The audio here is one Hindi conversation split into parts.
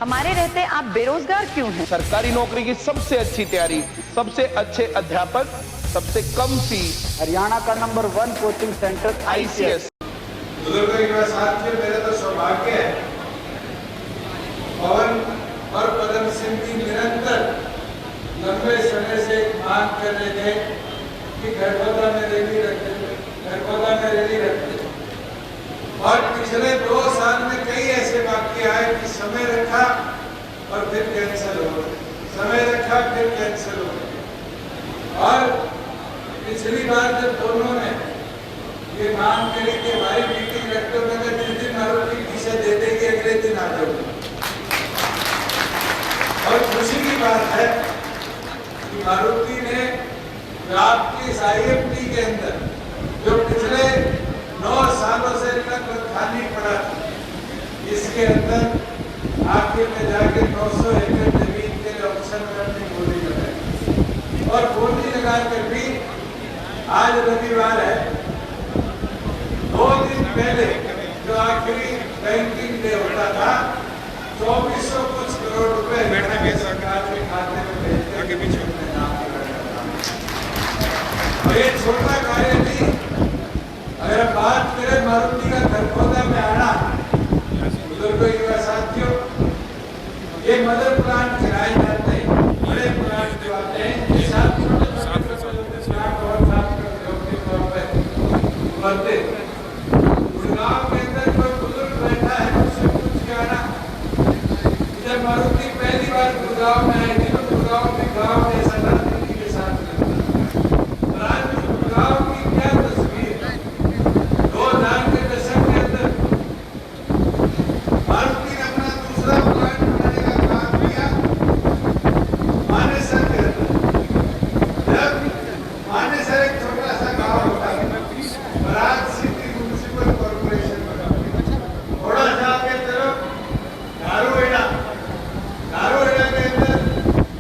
हमारे रहते आप बेरोजगार क्यों हैं? सरकारी नौकरी की सबसे अच्छी तैयारी, सबसे अच्छे अध्यापक, सबसे कम फीस, हरियाणा का नंबर 1 कोचिंग सेंटर ICS। बुजुर्गों के साथ में मेरा तो सौभाग्य है, पवन और पदम सिंह की निरंतर लंबे समय से मांग कर रहे थे कि गढ़खोदा में रैली रखते, गढ़खोदा में रैली रखते। और पिछले 2 साल में कई ऐसे वाक्य आए कि समय रखा और फिर कैंसिल हो गए, समय रखा फिर कैंसिल हो गए। और पिछली बार जब दोनों ने ये मांग करी कि हमारी मीटिंग रखते हुए मैं जिस दिन मारुति विषय दे देंगे अगले दिन आ जाऊंगा। और खुशी की बात है कि मारुति ने आपकी IFT के अंदर जो पिछले 9 सालों से खाली पड़ा, इसके अंदर आखिर में जाके 900 एकड़ जमीन के ऑप्शन में अपनी बोली लगाई। और बोली लगा कर भी आज रविवार है, 2 दिन पहले जो आखिरी बैंकिंग डे होता था, 2400 कुछ करोड़ रुपए सरकार के खाते में भेजने के पीछे ये छोटा कार्य नहीं। अगर बात करें मारुति का गढ़खोदा में आना, बुजुर्गों युवा साथियों, ये मदर प्लांट चलाए जाते हैं, बड़े प्लांट जो आते हैं, ये साथ प्लांट और साथ के तौर पर बनते। गाँव के अंदर कोई बुजुर्ग बैठा है, उससे पूछ के आना, जब मारुति पहली बार गुड़गांव में आई थी तो गुड़गांव में गाँव जैसा राजनीति के साथ और आज गुड़गांव की क्या तस्वीर, 2000 के दशक के अंदर मारुति ने अपना दूसरा प्लांट बनाने का काम किया मानेसर के अंदर। जब मानेसर एक छोटा सा गाँव होता है और आज सिटी म्युनिसिपल कॉर्पोरेशन बना, थोड़ा सा आगे तरफ दारूहेड़ा के अंदर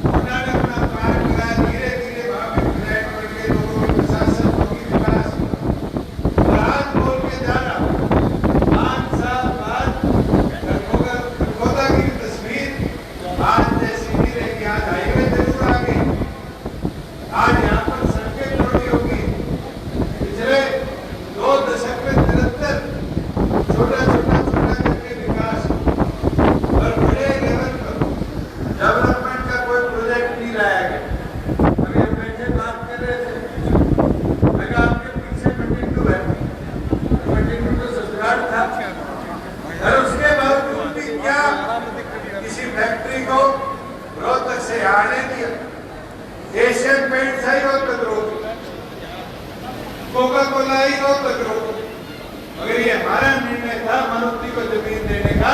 उन्होंने अपना प्लांट लगाया। धीरे धीरे वहां पे फ्लैट बन के लोगों के प्रशासन की विकास और आज बोल के जाना 5 साल बाद गढ़खोदा की तस्वीर आज जैसी नहीं रहेगी। आज हाईवे जरूर आ गई, आज यहाँ पर सड़कें चौड़ी होगी। पिछले 2 दशक में निरंतर छोटा करके विकास और बड़े लेवल पर डेवलपमेंट का कोई प्रोजेक्ट नहीं लाया गया। अभी हम बैठे बात कर रहे थे, मैं आपके पीछे मटिंडू है, मटिंडू तो ससुराल था और उसके बावजूद भी क्या किसी फैक्ट्री को रोहतक से आने दिया। एशियन पेंट्स आई रोहतक रोक, कोका कोला आई रोहतक रोक। मगर ये हमारा निर्णय था मारुति को जमीन देने का।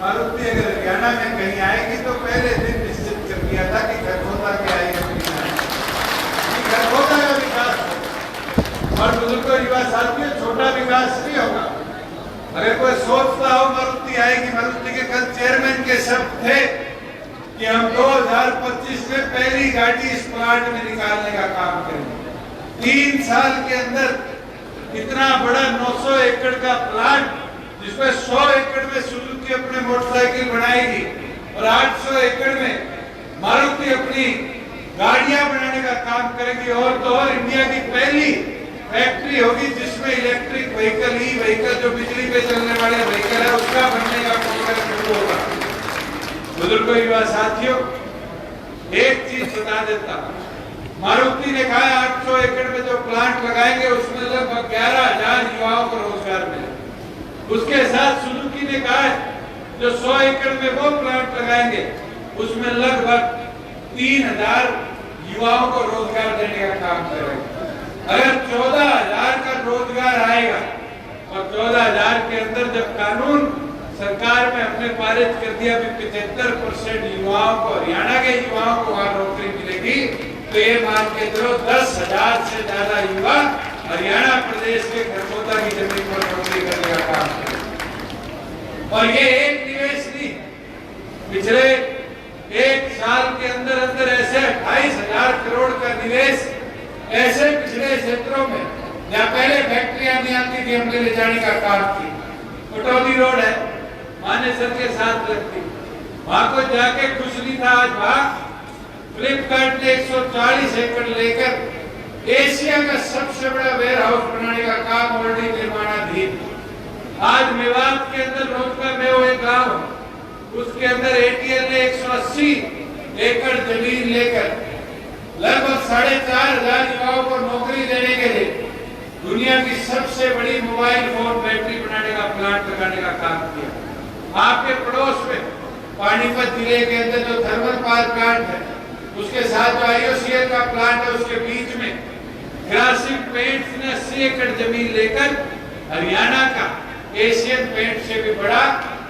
मारुति अगर हरियाणा में कहीं आएगी तो पहले दिन निश्चित कर दिया था कि गढ़खोदा के आएगी, गढ़खोदा का विकास। और बुजुर्गों युवा साथियों, छोटा विकास नहीं होगा। अगर कोई सोचता हो मारुति आएगी, मारुति के कल चेयरमैन के शब्द थे कि हम 2025 में पहली गाड़ी इस प्लांट में निकालने का काम करेंगे। 3 साल के अंदर इतना बड़ा 900 एकड़ का प्लांट, जिसमें 100 एकड़ में सुजुकी अपने मोटरसाइकिल बनाएगी और 800 एकड़ में मारुति अपनी गाड़ियां बनाने का काम करेगी। और तो और इंडिया की पहली फैक्ट्री होगी जिसमें इलेक्ट्रिक व्हीकल, ई व्हीकल, जो बिजली पे चलने वाले व्हीकल है, उसका बनने का प्रोग्राम शुरू होगा। बुजुर्गों युवा साथियों, एक चीज बता देता, मारुति ने कहा 800 एकड़ में जो प्लांट लगाएंगे उसमें लगभग 11,000 युवाओं को रोजगार मिलेगा। उसके साथ सुजुकी ने कहा जो 100 एकड़ में वो प्लांट लगाएंगे उसमें लगभग 3,000 युवाओं को रोजगार देने का काम करेंगे। अगर 14,000 का रोजगार आएगा और 14,000 के अंदर जब कानून सरकार में हमने पारित कर दिया भी 75% युवाओं को, हरियाणा के युवाओं को वहां नौकरी मिलेगी, तो ये मान के चलो 10,000 से ज्यादा युवा हरियाणा प्रदेश के गढ़खोदा की जमीन पर नौकरी करने का काम करें। और ये एक निवेश नहीं, पिछले 1 साल के अंदर अंदर ऐसे 28,000 करोड़ का निवेश ऐसे पिछले क्षेत्रों में जहाँ पहले फैक्ट्रियां नहीं आती थी हमने ले जाने का काम किया। कटौती रोड है, मानेसर के साथ लगती, वहां को जाके खुश नहीं था। आज वहां फ्लिपकार्ट ने 140 एकड़ लेकर एशिया का सबसे बड़ा वेयर हाउस बनाने का काम ऑलरेडी निर्माणाधीन। आज मेवात के अंदर रोजगार में वो एक गाँव, उसके अंदर एटीएल ने 180 एकड़ जमीन लेकर लगभग 4,500 युवाओं को नौकरी देने के लिए दुनिया की सबसे बड़ी मोबाइल फोन बैटरी बनाने का प्लांट लगाने का काम किया। आपके पड़ोस में पानीपत जिले के अंदर जो थर्मल पावर प्लांट है, उसके साथ जो IOCL का प्लांट है, उसके बीच में ग्रासिम पेंट्स ने 80 एकड़ जमीन लेकर हरियाणा का एशियन पेंट से भी बड़ा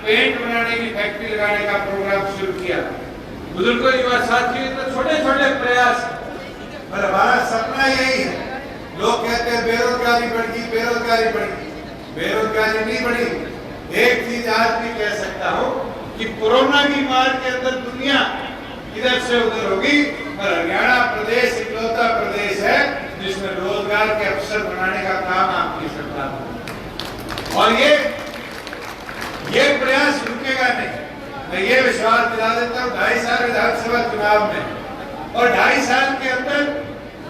पेंट बनाने की फैक्ट्री लगाने का प्रोग्राम शुरू किया। बुजुर्गों, युवा साथियों, तो छोटे छोटे प्रयास, पर हमारा सपना यही है। लोग कहते हैं बेरोजगारी बढ़ गई, बेरोजगारी बढ़ गई। बेरोजगारी नहीं बढ़ी। एक चीज आज भी कह सकता हूँ कि कोरोना की मार के अंदर दुनिया इधर से उधर होगी, पर हरियाणा प्रदेश इकलौता प्रदेश है जिसमें रोजगार के अवसर बनाने का काम आपकी सरकार है। और ये प्रयास रुकेगा नहीं। मैं ये विश्वास दिला देता हूँ, 2.5 साल विधानसभा चुनाव में और 2.5 साल के अंदर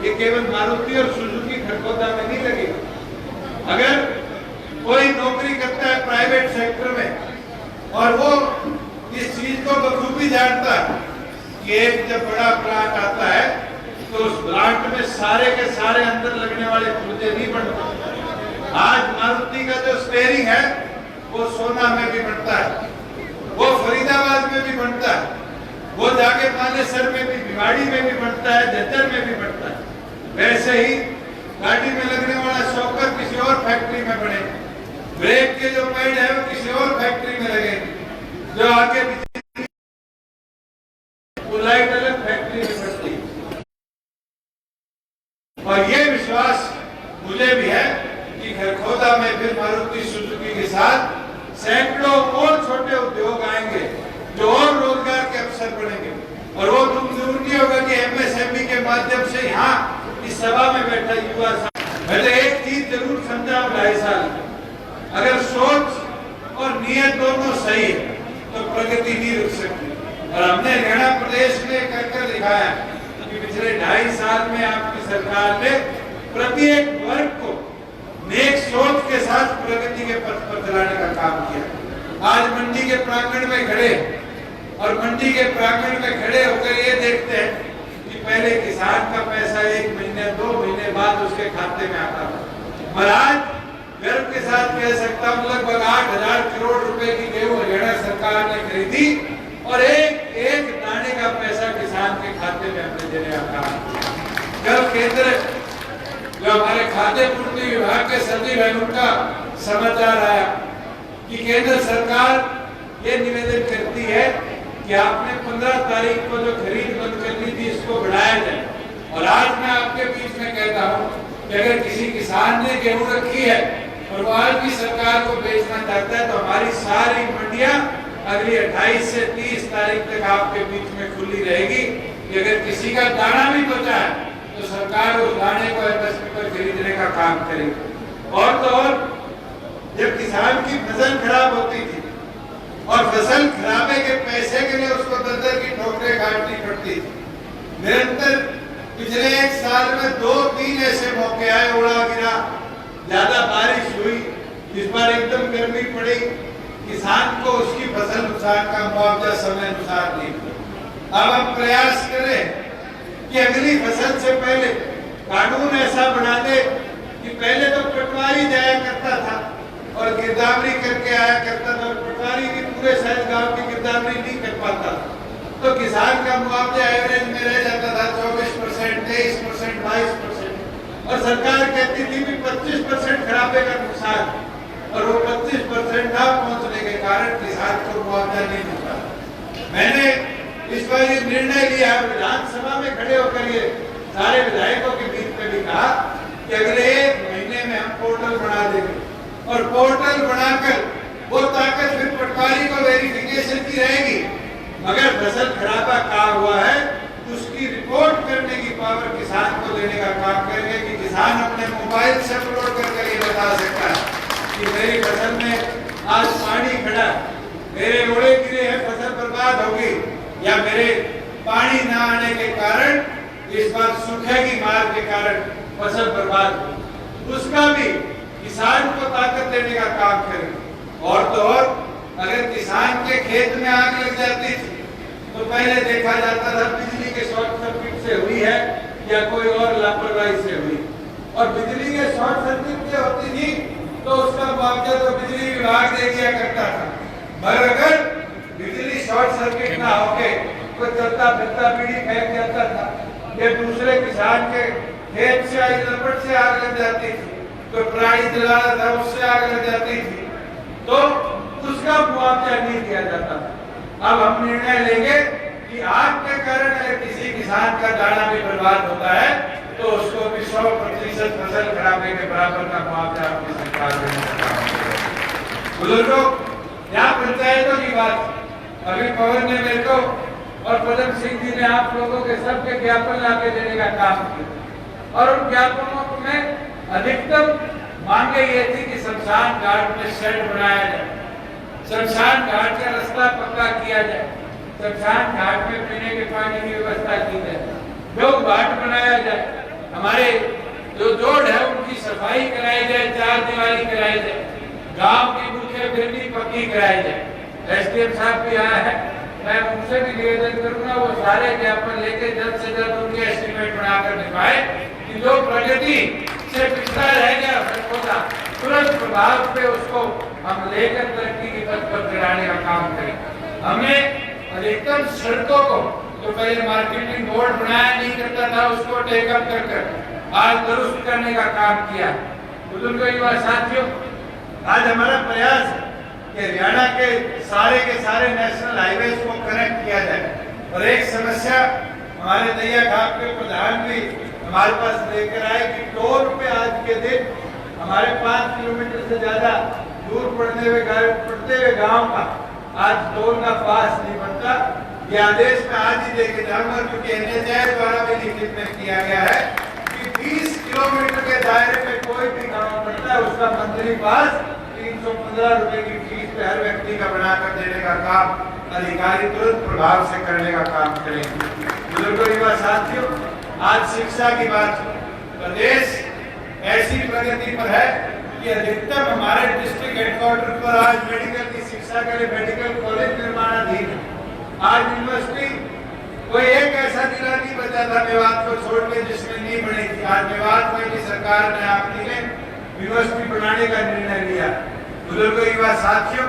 ये केवल मारुति और सुजुकी खरगोदा में नहीं लगेगा। अगर कोई नौकरी करता है प्राइवेट सेक्टर में और वो इस चीज को बखूबी जानता है कि एक जब बड़ा प्लांट आता है तो उस प्लांट में सारे के सारे अंदर लगने वाले पुर्जे नहीं बनते। आज मारुति का जो स्टीयरिंग है वो सोना में भी बनता है, वो फरीदाबाद में भी बनता है, वो जाके मानेसर में भी, भिवाड़ी में भी बनता है, झज्जर में भी बनता है। वैसे ही गाड़ी में लगने वाला शॉकर किसी और फैक्ट्री में बने, ब्रेक के जो पैड है वो किसी और फैक्ट्री में लगे, जो आगे वो लाइट अलग फैक्ट्री में बनती। और ये विश्वास मुझे भी है कि खरगोदा में फिर मारुति सुजुकी के साथ सैकड़ों और छोटे उद्योग आएंगे जो और रोजगार के अवसर बनेंगे। और वो दूर नहीं होगा कि MSME के माध्यम से यहाँ इस सभा में बैठा युवा, मैं तो एक चीज जरूर समझा हूँ 2.5 साल, अगर सोच और नियत दोनों सही है तो प्रगति नहीं रुक सकती। और हमने हरियाणा प्रदेश में कर दिखाया कि पिछले 2.5 साल में आपकी सरकार ने प्रत्येक वर्ग को नेक सोच के साथ प्रगति के पथ पर चलाने का काम किया। आज मंडी के प्रांगण में खड़े और मंडी के प्रांगण में खड़े होकर ये देखते हैं कि पहले किसान का पैसा 1 महीने 2 महीने बाद उसके खाते में आता था, और आज गर्व के साथ कह सकता हूँ लगभग 8,000 करोड़ रुपए की गेहूं हरियाणा सरकार ने खरीदी और एक एक दाने का पैसा किसान के खाते में हमने देने का काम किया। जब केंद्र जो हमारे खाद्य पूर्ति विभाग के सचिव है उनका समाचार आया कि केंद्र सरकार ये निवेदन करती है कि आपने 15 तारीख को जो खरीद बंद करनी थी इसको बढ़ाया जाए। और आज मैं आपके बीच में कहता हूँ कि अगर किसी किसान ने गेहूं रखी है और वो आज भी सरकार को बेचना चाहता है तो हमारी सारी मंडियां अगली 28 से 30 तारीख तक आपके बीच में खुली रहेगी कि अगर किसी का दाना भी बचा है तो सरकार उस दाने को MSP पर खरीदने का काम करेगी। और तो और जब किसान की फसल खराब होती थी और फसल खराबे के पैसे के लिए उसको दर की ठोकरें काटनी पड़ती थी, निरंतर पिछले 1 साल में 2-3 ऐसे मौके आए, ओला गिरा, ज्यादा बारिश हुई, इस बार एकदम गर्मी पड़ी, किसान को उसकी फसल नुकसान का मुआवजा समय अनुसार नहीं मिला। अब हम प्रयास करें कि अगली फसल से पहले कानून ऐसा बना दे कि पहले तो पटवारी जाया करता था और गिरदावरी करके आया करता था, पटवारी भी पूरे शायद गांव की गिरदावरी नहीं कर पाता, तो किसान का मुआवजा एवरेज में रह जाता था 24%, 23%, 22%, और सरकार कहती थी भी 25% खराबे का नुकसान, और वो 25% ना पहुंचने के कारण किसान को मुआवजा नहीं मिलता। मैंने इस बार ये निर्णय लिया, विधानसभा में खड़े होकर ये सारे विधायकों के बीच में भी कहा कि अगले 1 महीने में हम पोर्टल बना देंगे और पोर्टल बनाकर वो ताकत फिर पटवारी को वेरिफिकेशन की रहेगी। अगर फसल खराबा कहा हुआ है तो उसकी रिपोर्ट करने की पावर किसान को देने का काम करेंगे कि किसान अपने मोबाइल से अपलोड करके ये बता सकता है कि मेरी फसल में आज पानी खड़ा, मेरे ओले गिरे हैं, फसल बर्बाद बरसात होगी या मेरे पानी न आने के कारण इस बार सूखे की मार के कारण फसल बर्बाद हुई, उसका भी किसान को ताकत देने का काम करें। और तो और अगर किसान के खेत में आग लग जाती थी तो पहले देखा जाता था बिजली के शॉर्ट सर्किट से हुई है या कोई और लापरवाही से हुई, और बिजली के शॉर्ट सर्किट से होती थी तो उसका मुआवजा तो बिजली विभाग दे दिया करता था। मगर अगर बिजली शॉर्ट सर्किट ना होके कोई चलता फिरता बीड़ी फेंक जाता था या दूसरे किसान के खेत से आई लपट से आग लग जाती थी, कोई प्राणी जला रहा था उससे आग लग जाती थी, तो उसका मुआवजा नहीं दिया जाता था। अब हम निर्णय लेंगे कि आग के कारण अगर किसी किसान का दाना भी बर्बाद होता है तो उसको भी 100% फसल खराबे के बराबर का मुआवजा अपनी सरकार देने। बुजुर्गों, यहाँ पंचायतों की बात, अभी पवन ने मेरे को और पदम सिंह जी ने आप लोगों के सबके ज्ञापन लाके देने का काम किया, और उन ज्ञापनों में अधिकतम मांगे ये थी कि शमशान घाट में शेड बनाया जाए, शमशान घाट का रास्ता पक्का किया जाए, शमशान घाट में पीने के पानी की व्यवस्था की जाए, लोग घाट बनाया जाए, हमारे जो जोड़ है उनकी सफाई कराई जाए, चार दीवारी कराई जाए, गांव की मुख्य बिल्डिंग पक्की कराई जाए। एसडीएम साहब भी आया है, मैं उनसे भी निवेदन करूंगा वो सारे ज्ञापन लेके जल्द से जल्द उनके एस्टीमेट बनाकर दिखाए कि जो प्रगति से पिछड़ा रह गया होता तुरंत प्रभाव पे उसको हम लेकर तरक्की की पथ पर चढ़ाने का काम करें। हमने अधिकतम सड़कों को जो पहले मार्केटिंग बोर्ड बनाया नहीं करता था उसको टेकअप कर आज दुरुस्त करने का काम किया। बुजुर्गों, युवा साथियों, आज हमारा प्रयास है कि हरियाणा के सारे नेशनल हाईवेज को कनेक्ट किया जाए। और एक समस्या हमारे दैया घाट के प्रधान भी हमारे पास लेकर आए कि टोल पे आज के दिन हमारे 5 किलोमीटर से ज्यादा दूर पड़ते हुए गांव का आज टोल का पास नहीं बनता। ये आदेश मैं आज ही देके जाऊंगा क्योंकि एनएचएआई द्वारा भी लिखित में किया गया है कि 20 किलोमीटर के दायरे में कोई भी गांव पड़ता है उसका मंथली पास 315 रुपए की फीस पे हर व्यक्ति का बनाकर देने का काम अधिकारी तुरंत प्रभाव से करने का काम करेंगे। बुजुर्गों, युवा साथियों, आज शिक्षा की बात, प्रदेश ऐसी प्रगति पर है कि अधिकतम हमारे डिस्ट्रिक्ट हेडक्वार्टर पर आज मेडिकल की शिक्षा के लिए मेडिकल कॉलेज निर्माणाधीन है। आज यूनिवर्सिटी कोई एक ऐसा जिला नहीं बचा था मेवात को छोड़ के जिसमें नहीं बनी थी। आज मेवात में भी सरकार ने आपकी ने यूनिवर्सिटी बनाने का निर्णय लिया। बुजुर्गों, युवा साथियों,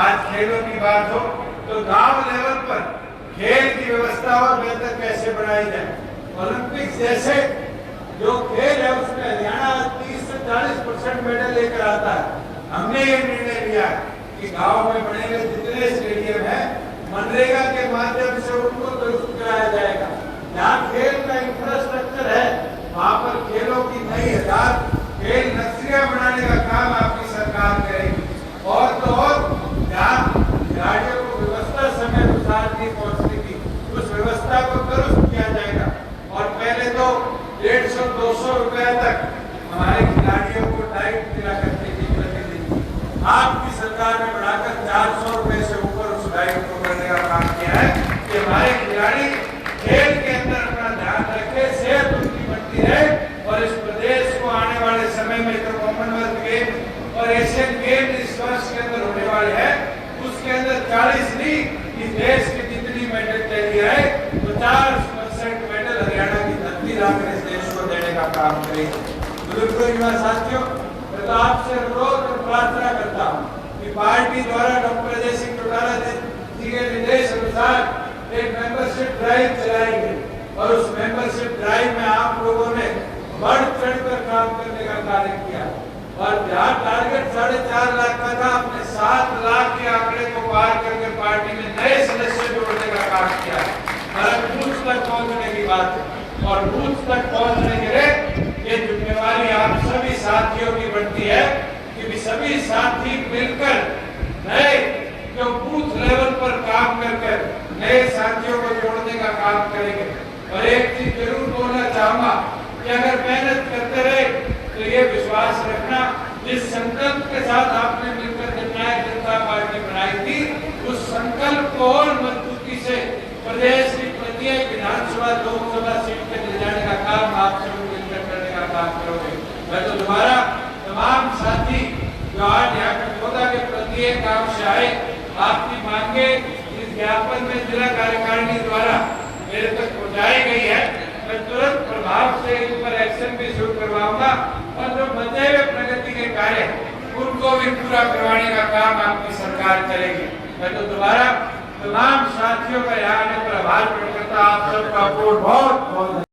आज खेलों की बात हो तो गांव लेवल पर खेल की व्यवस्था और बेहतर कैसे बनाई जाए। ओलंपिक्स जैसे जो खेल है उसमें हरियाणा 30 से 40% मेडल लेकर आता है। हमने ये निर्णय लिया कि गांव में बने हुए जितने स्टेडियम है मनरेगा के माध्यम से उनको दुरुस्त कराया जाएगा। जहाँ खेल का इंफ्रास्ट्रक्चर है वहाँ पर खेलों की नई 1000 खेल नर्सरियां बनाने का काम आपकी सरकार करेगी। और तो और जहाँ खिलाड़ियों को व्यवस्था समय अनुसार नहीं पहुँचती थी उस व्यवस्था को दुरुस्त किया जाएगा। और पहले तो 150-200 रुपए तक हमारे खिलाड़ियों को डाइट दिया करती थी प्रतिदिन। आपकी सरकार ने बढ़ाकर 400 रुपए से ऊपर उस डाइट को करने का काम किया है कि हमारे खिलाड़ी खेल के अंदर अपना ध्यान रखे, सेहत उनकी बनती रहे। और इस प्रदेश को आने वाले समय में जो कॉमनवेल्थ गेम और एशियन गेम इस वर्ष के अंदर होने वाले हैं उसके अंदर 40 नहीं, इस देश की जितनी मेडल चाहिए है 50% मेडल हरियाणा की धरती लाकर इस देश को देने का काम करेगी। बुजुर्गों, युवा साथियों, मैं तो आपसे अनुरोध और प्रार्थना करता हूँ कि पार्टी द्वारा डॉक्टर अजय सिंह चौटाला जी के निर्देश अनुसार एक मेंबरशिप ड्राइव चलाई गई और उस मेंबरशिप ड्राइव में आप लोगों ने बढ़ चढ़कर काम करने का कार्य किया। और जहाँ टारगेट 4.5 लाख का था आपने 7 लाख के आंकड़े को पार करके पार्टी में नए सदस्य जोड़ने का काम किया। और बूथ तक पहुंचने की बात है और बूथ तक पहुंचने के लिए ये जिम्मेवारी आप सभी साथियों की बनती है कि सभी साथी मिलकर नए जो बूथ लेवल पर काम करके नए साथियों को जोड़ने का काम करेंगे। और एक चीज जरूर बोलना चाहूंगा कि अगर मेहनत करते रहे तो ये विश्वास रखना जिस संकल्प के साथ आपने मिलकर जननायक जनता पार्टी बनाई थी उस संकल्प को और मजबूत विधानसभा लोकसभा सीट पे ले जाने का काम आप सब मिलकर करने का काम करोगे। मैं तो दोबारा तमाम साथी जो आज यहाँ पे खोदा के प्रत्येक काम से आए, आपकी मांगे इस ज्ञापन में जिला कार्यकारिणी द्वारा मेरे तक पहुँचाई गई है। मैं तुरंत प्रभाव से इन पर एक्शन भी शुरू करवाऊंगा और जो बचे हुए प्रगति के कार्य उनको भी पूरा करवाने का काम आपकी सरकार करेगी। मैं तो दोबारा तमाम साथियों का यहाँ आने पर आभार प्रकट करता, आप सबका बहुत बहुत